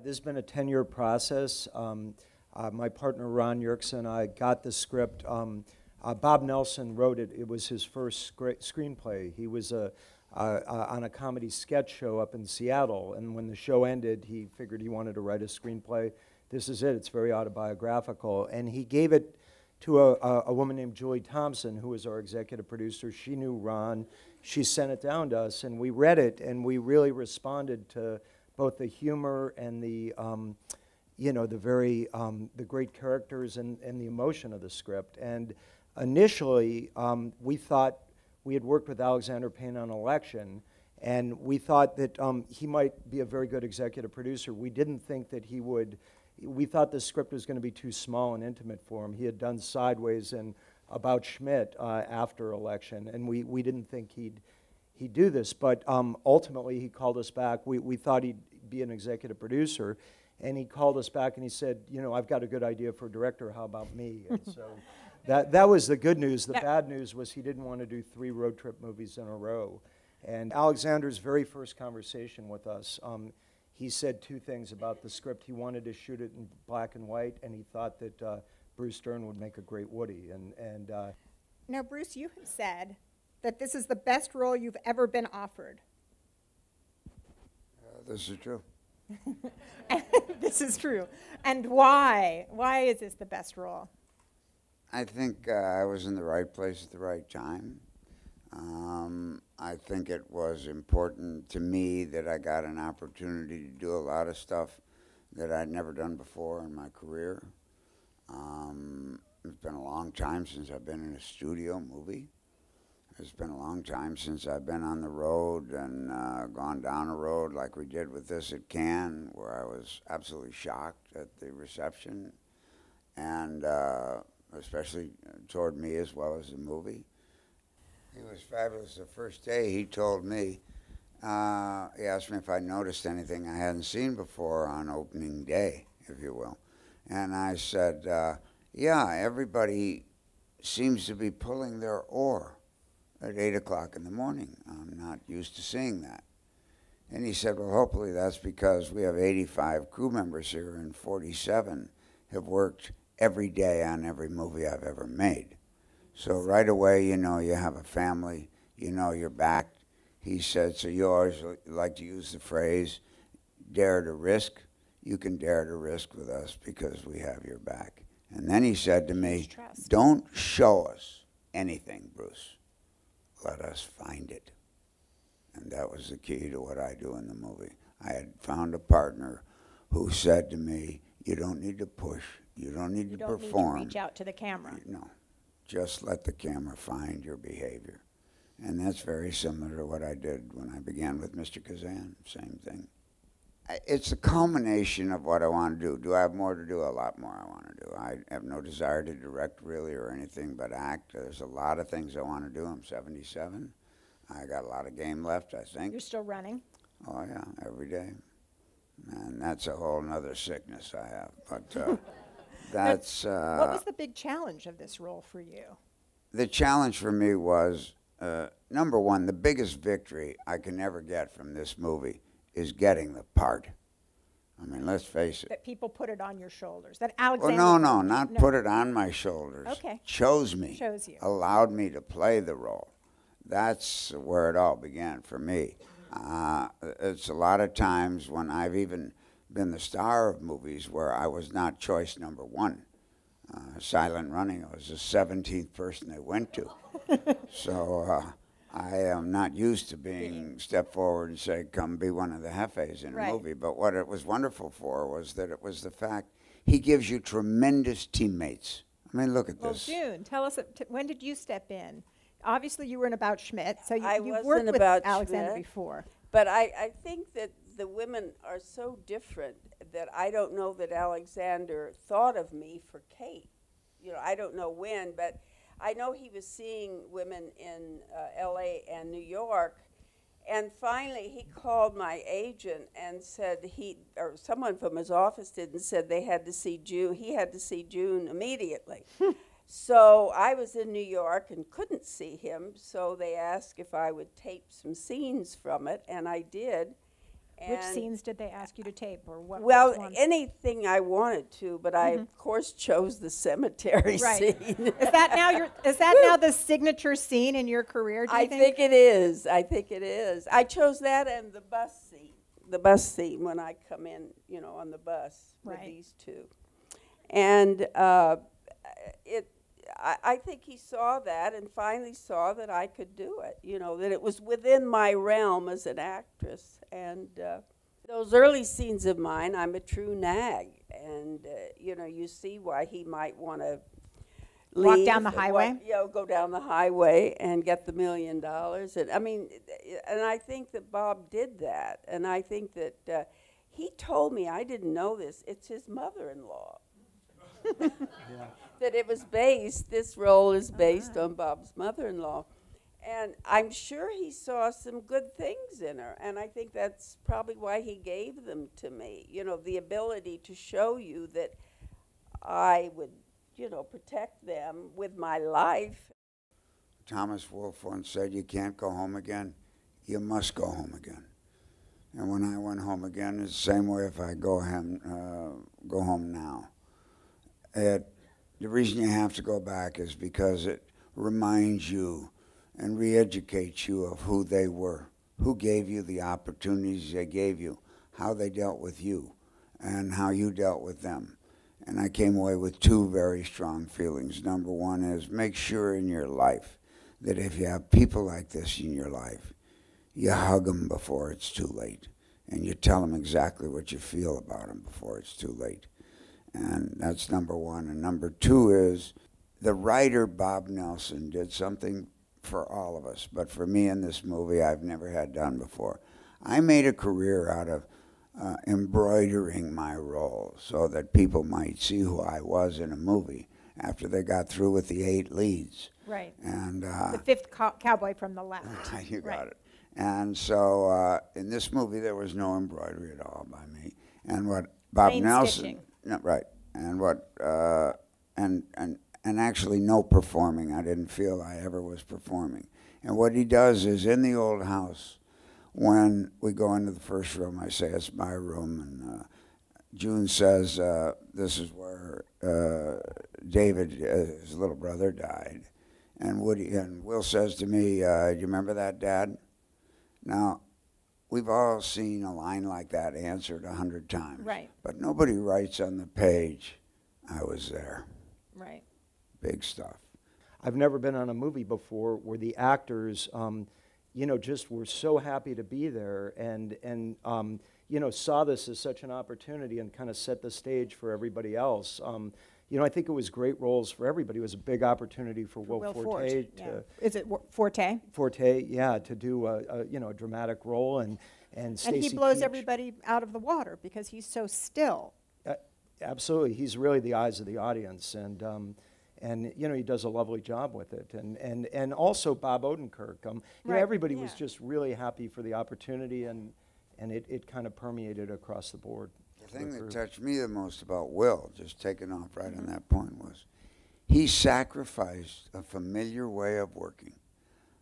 This has been a 10-year process. My partner Ron Yerkes and I got the script. Bob Nelson wrote it. It was his first screenplay. He was on a comedy sketch show up in Seattle, and when the show ended, he figured he wanted to write a screenplay. This is it. It's very autobiographical, and he gave it to a woman named Julie Thompson, who was our executive producer. She knew Ron. She sent it down to us, and we read it, and we really responded to both the humor and the, the great characters and the emotion of the script. And initially, we thought we had worked with Alexander Payne on Election, and we thought that he might be a very good executive producer. We didn't think that he would. We thought the script was going to be too small and intimate for him. He had done Sideways and About Schmidt after Election, and we didn't think he'd do this. But ultimately, he called us back. We thought he'd be an executive producer, and he called us back and he said, I've got a good idea for a director. How about me? And so that was the good news. The bad news was he didn't want to do 3 road trip movies in a row. And Alexander's very first conversation with us, he said 2 things about the script. He wanted to shoot it in black and white, and he thought that Bruce Dern would make a great Woody. Now, Bruce, you have said that this is the best role you've ever been offered. This is true. This is true. And why? Why is this the best role? I think I was in the right place at the right time. I think it was important to me that I got an opportunity to do a lot of stuff that I'd never done before in my career. It's been a long time since I've been in a studio movie. It's been a long time since I've been on the road and gone down a road like we did with this at Cannes, where I was absolutely shocked at the reception, and especially toward me as well as the movie. He was fabulous. The first day he told me, he asked me if I noticed anything I hadn't seen before on opening day, if you will. And I said, yeah, everybody seems to be pulling their oar at 8 o'clock in the morning. I'm not used to seeing that. And he said, well, hopefully that's because we have 85 crew members here and 47 have worked every day on every movie I've ever made. So right away, you have a family, you're back. He said, so you always like to use the phrase, dare to risk. You can dare to risk with us because we have your back. And then he said to me, don't show us anything, Bruce. Let us find it. And that was the key to what I do in the movie. I had found a partner who said to me, you don't need to push, you don't need to perform. You don't need to reach out to the camera. No, just let the camera find your behavior. And that's very similar to what I did when I began with Mr. Kazan, same thing. It's a culmination of what I want to do. Do I have more to do? A lot more I want to do. I have no desire to direct really or anything but act. There's a lot of things I want to do. I'm 77. I got a lot of game left, I think. You're still running? Oh, yeah, every day. And that's a whole nother sickness I have. But that's... what was the big challenge of this role for you? The challenge for me was, number one, the biggest victory I can ever get from this movie is getting the part. I mean, let's face it. That people put it on your shoulders. That Alexander... Well, no, not put it on my shoulders. Okay. Chose me. Chose you. Allowed me to play the role. That's where it all began for me. It's a lot of times when I've even been the star of movies where I was not choice number 1. Silent Running, I was the 17th person they went to. So I am not used to being stepped forward and say, come be one of the jefes in a movie. But what it was wonderful for was that it was the fact he gives you tremendous teammates. I mean, look at this. Well, June, tell us, when did you step in? Obviously, you were in About Schmidt, so you've worked with Alexander before. But I think that the women are so different that I don't know that Alexander thought of me for Kate. I don't know when, but I know he was seeing women in L.A. and New York, and finally he called my agent and said or someone from his office did, and said they had to see June. He had to see June immediately. So I was in New York and couldn't see him, so they asked if I would tape some scenes from it, and I did. Which scenes did they ask you to tape, or what? Well, anything I wanted to, but I of course chose the cemetery scene. Is that now the signature scene in your career? Do you think it is. I think it is. I chose that and the bus scene. The bus scene when I come in, on the bus with these two, and I think he saw that and finally saw that I could do it. That it was within my realm as an actress. And those early scenes of mine, I'm a true nag. And, you see why he might want to leave. Walk down the highway? Go down the highway and get the $1 million. And I think that Bob did that. And I think that he told me, I didn't know this, it's his mother-in-law. That it was this role is based on Bob's mother-in-law. And I'm sure he saw some good things in her, and I think that's probably why he gave them to me. The ability to show you that I would, protect them with my life. Thomas Wolfe once said, "You can't go home again, you must go home again." And when I went home again, it's the same way if I go home now. The reason you have to go back is because it reminds you and re-educates you of who they were, who gave you the opportunities they gave you, how they dealt with you, and how you dealt with them. And I came away with two very strong feelings. Number one is make sure in your life that if you have people like this in your life, you hug them before it's too late, and you tell them exactly what you feel about them before it's too late. And that's number one. And number two is the writer, Bob Nelson, did something for all of us, but for me in this movie I've never had done before. I made a career out of embroidering my role so that people might see who I was in a movie after they got through with the 8 leads. Right. And the fifth cowboy from the left. You got it. And so in this movie there was no embroidery at all by me. And what Bob Nelson, right, and what and actually no performing. I didn't feel I ever was performing. And what he does is in the old house, when we go into the first room, I say, it's my room, and June says, this is where David, his little brother, died. And Will says to me, do you remember that, Dad? Now, we've all seen a line like that answered 100 times. Right. But nobody writes on the page, I was there. Right. Big stuff. I've never been on a movie before where the actors, just were so happy to be there and saw this as such an opportunity and kind of set the stage for everybody else. I think it was great roles for everybody. It was a big opportunity for Will Forte. Is it Forte? Forte, yeah, to do a dramatic role and Stacey And he blows Keach. everybody out of the water because he's so still. Absolutely, he's really the eyes of the audience, and he does a lovely job with it, and also Bob Odenkirk. Everybody was just really happy for the opportunity, and it kind of permeated across the board. The thing that touched me the most about Will, just taking off right on that point, was he sacrificed a familiar way of working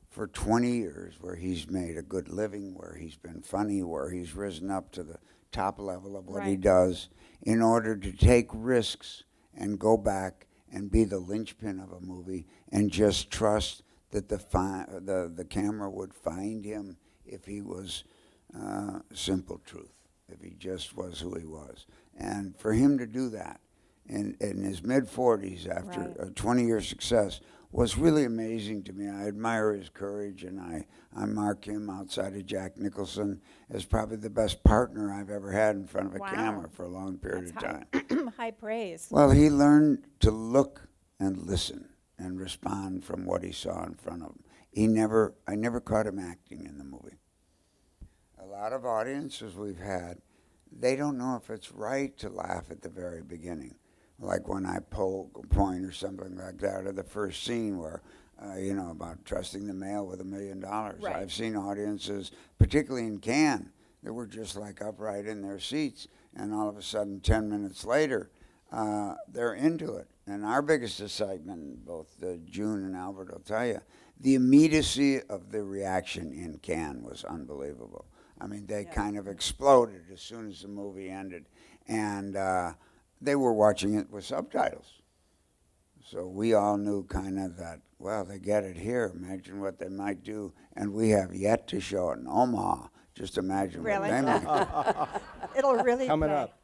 for 20 years where he's made a good living, where he's been funny, where he's risen up to the top level of what he does in order to take risks and go back and be the linchpin of a movie and just trust that the camera would find him if he was simple truth, if he just was who he was. And for him to do that in his mid-40s after a 20-year success was really amazing to me. I admire his courage, and I mark him outside of Jack Nicholson as probably the best partner I've ever had in front of a camera for a long period of time. High praise. Well, he learned to look and listen and respond from what he saw in front of him. I never caught him acting in the movie. A lot of audiences we've had, they don't know if it's right to laugh at the very beginning. Like when I point or something like that, or the first scene where, about trusting the mail with $1 million. Right. I've seen audiences, particularly in Cannes, that were just like upright in their seats, and all of a sudden, 10 minutes later, they're into it. And our biggest excitement, both June and Albert will tell you, the immediacy of the reaction in Cannes was unbelievable. I mean, they kind of exploded as soon as the movie ended. And they were watching it with subtitles. So we all knew kind of that, well, they get it here. Imagine what they might do. And we have yet to show it in Omaha. Just imagine what they might do. It'll really Coming play. up.